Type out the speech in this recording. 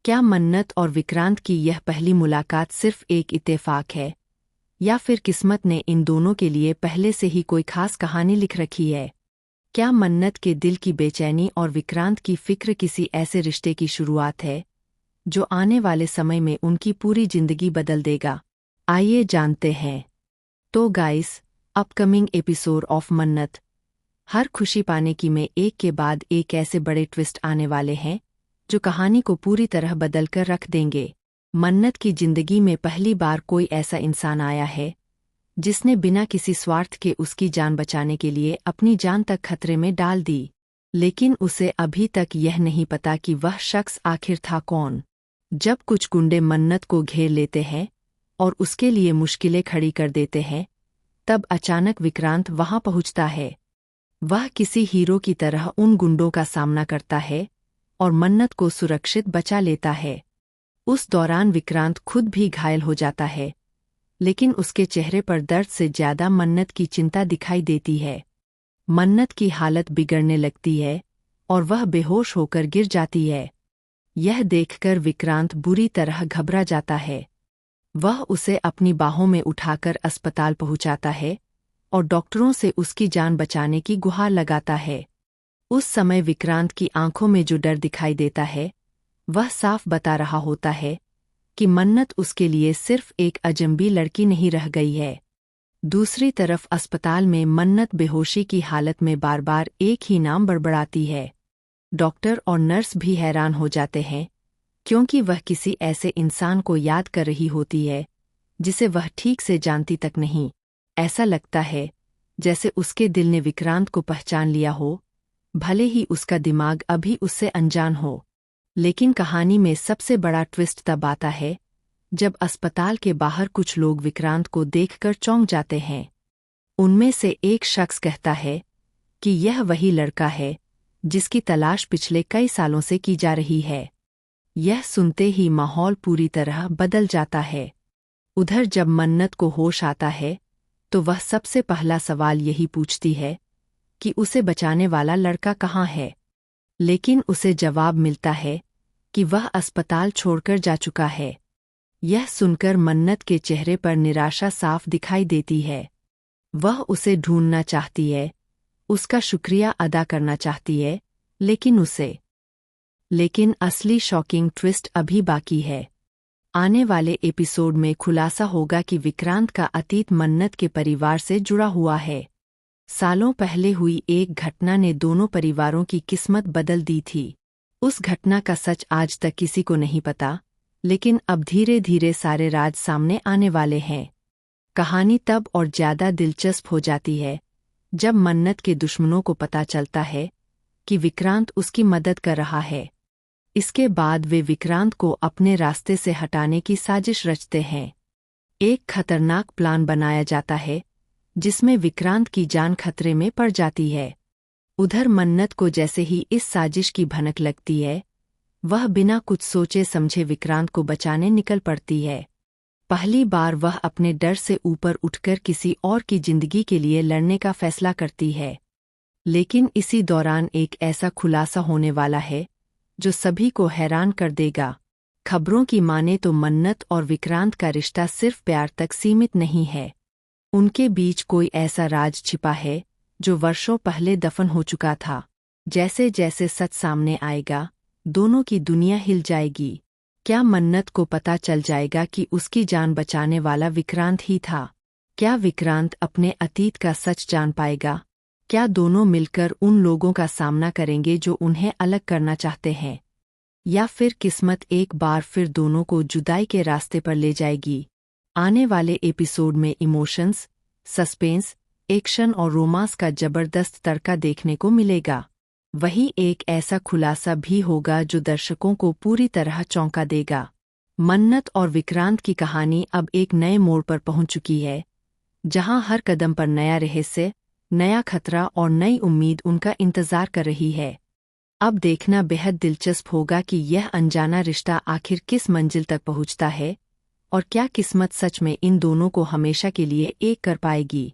क्या मन्नत और विक्रांत की यह पहली मुलाकात सिर्फ एक इत्तेफाक है, या फिर किस्मत ने इन दोनों के लिए पहले से ही कोई खास कहानी लिख रखी है? क्या मन्नत के दिल की बेचैनी और विक्रांत की फिक्र किसी ऐसे रिश्ते की शुरुआत है जो आने वाले समय में उनकी पूरी जिंदगी बदल देगा? आइए जानते हैं। तो गाइस, अपकमिंग एपिसोड ऑफ मन्नत, हर खुशी पाने की में एक के बाद एक ऐसे बड़े ट्विस्ट आने वाले हैं जो कहानी को पूरी तरह बदल कर रख देंगे। मन्नत की जिंदगी में पहली बार कोई ऐसा इंसान आया है जिसने बिना किसी स्वार्थ के उसकी जान बचाने के लिए अपनी जान तक खतरे में डाल दी। लेकिन उसे अभी तक यह नहीं पता कि वह शख्स आखिर था कौन। जब कुछ गुंडे मन्नत को घेर लेते हैं और उसके लिए मुश्किलें खड़ी कर देते हैं, तब अचानक विक्रांत वहां पहुंचता है। वह किसी हीरो की तरह उन गुंडों का सामना करता है और मन्नत को सुरक्षित बचा लेता है। उस दौरान विक्रांत खुद भी घायल हो जाता है, लेकिन उसके चेहरे पर दर्द से ज्यादा मन्नत की चिंता दिखाई देती है। मन्नत की हालत बिगड़ने लगती है और वह बेहोश होकर गिर जाती है। यह देखकर विक्रांत बुरी तरह घबरा जाता है। वह उसे अपनी बाहों में उठाकर अस्पताल पहुंचाता है और डॉक्टरों से उसकी जान बचाने की गुहार लगाता है। उस समय विक्रांत की आंखों में जो डर दिखाई देता है, वह साफ बता रहा होता है कि मन्नत उसके लिए सिर्फ एक अजनबी लड़की नहीं रह गई है। दूसरी तरफ अस्पताल में मन्नत बेहोशी की हालत में बार बार एक ही नाम बड़बड़ाती है। डॉक्टर और नर्स भी हैरान हो जाते हैं, क्योंकि वह किसी ऐसे इंसान को याद कर रही होती है जिसे वह ठीक से जानती तक नहीं। ऐसा लगता है जैसे उसके दिल ने विक्रांत को पहचान लिया हो, भले ही उसका दिमाग अभी उससे अनजान हो। लेकिन कहानी में सबसे बड़ा ट्विस्ट तब आता है जब अस्पताल के बाहर कुछ लोग विक्रांत को देखकर चौंक जाते हैं। उनमें से एक शख्स कहता है कि यह वही लड़का है जिसकी तलाश पिछले कई सालों से की जा रही है। यह सुनते ही माहौल पूरी तरह बदल जाता है। उधर जब मन्नत को होश आता है तो वह सबसे पहला सवाल यही पूछती है कि उसे बचाने वाला लड़का कहाँ है। लेकिन उसे जवाब मिलता है कि वह अस्पताल छोड़कर जा चुका है। यह सुनकर मन्नत के चेहरे पर निराशा साफ दिखाई देती है। वह उसे ढूंढना चाहती है, उसका शुक्रिया अदा करना चाहती है, लेकिन असली शॉकिंग ट्विस्ट अभी बाकी है। आने वाले एपिसोड में खुलासा होगा कि विक्रांत का अतीत मन्नत के परिवार से जुड़ा हुआ है। सालों पहले हुई एक घटना ने दोनों परिवारों की किस्मत बदल दी थी। उस घटना का सच आज तक किसी को नहीं पता, लेकिन अब धीरे धीरे सारे राज सामने आने वाले हैं। कहानी तब और ज्यादा दिलचस्प हो जाती है जब मन्नत के दुश्मनों को पता चलता है कि विक्रांत उसकी मदद कर रहा है। इसके बाद वे विक्रांत को अपने रास्ते से हटाने की साजिश रचते हैं। एक खतरनाक प्लान बनाया जाता है जिसमें विक्रांत की जान खतरे में पड़ जाती है। उधर मन्नत को जैसे ही इस साजिश की भनक लगती है, वह बिना कुछ सोचे समझे विक्रांत को बचाने निकल पड़ती है। पहली बार वह अपने डर से ऊपर उठकर किसी और की जिंदगी के लिए लड़ने का फैसला करती है। लेकिन इसी दौरान एक ऐसा खुलासा होने वाला है जो सभी को हैरान कर देगा। खबरों की माने तो मन्नत और विक्रांत का रिश्ता सिर्फ प्यार तक सीमित नहीं है। उनके बीच कोई ऐसा राज छिपा है जो वर्षों पहले दफन हो चुका था। जैसे जैसे सच सामने आएगा, दोनों की दुनिया हिल जाएगी। क्या मन्नत को पता चल जाएगा कि उसकी जान बचाने वाला विक्रांत ही था? क्या विक्रांत अपने अतीत का सच जान पाएगा? क्या दोनों मिलकर उन लोगों का सामना करेंगे जो उन्हें अलग करना चाहते हैं? या फिर किस्मत एक बार फिर दोनों को जुदाई के रास्ते पर ले जाएगी? आने वाले एपिसोड में इमोशंस, सस्पेंस, एक्शन और रोमांस का जबरदस्त तड़का देखने को मिलेगा। वहीं एक ऐसा खुलासा भी होगा जो दर्शकों को पूरी तरह चौंका देगा। मन्नत और विक्रांत की कहानी अब एक नए मोड़ पर पहुंच चुकी है, जहां हर कदम पर नया रहस्य, नया खतरा और नई उम्मीद उनका इंतजार कर रही है। अब देखना बेहद दिलचस्प होगा कि यह अनजाना रिश्ता आखिर किस मंजिल तक पहुंचता है और क्या किस्मत सच में इन दोनों को हमेशा के लिए एक कर पाएगी।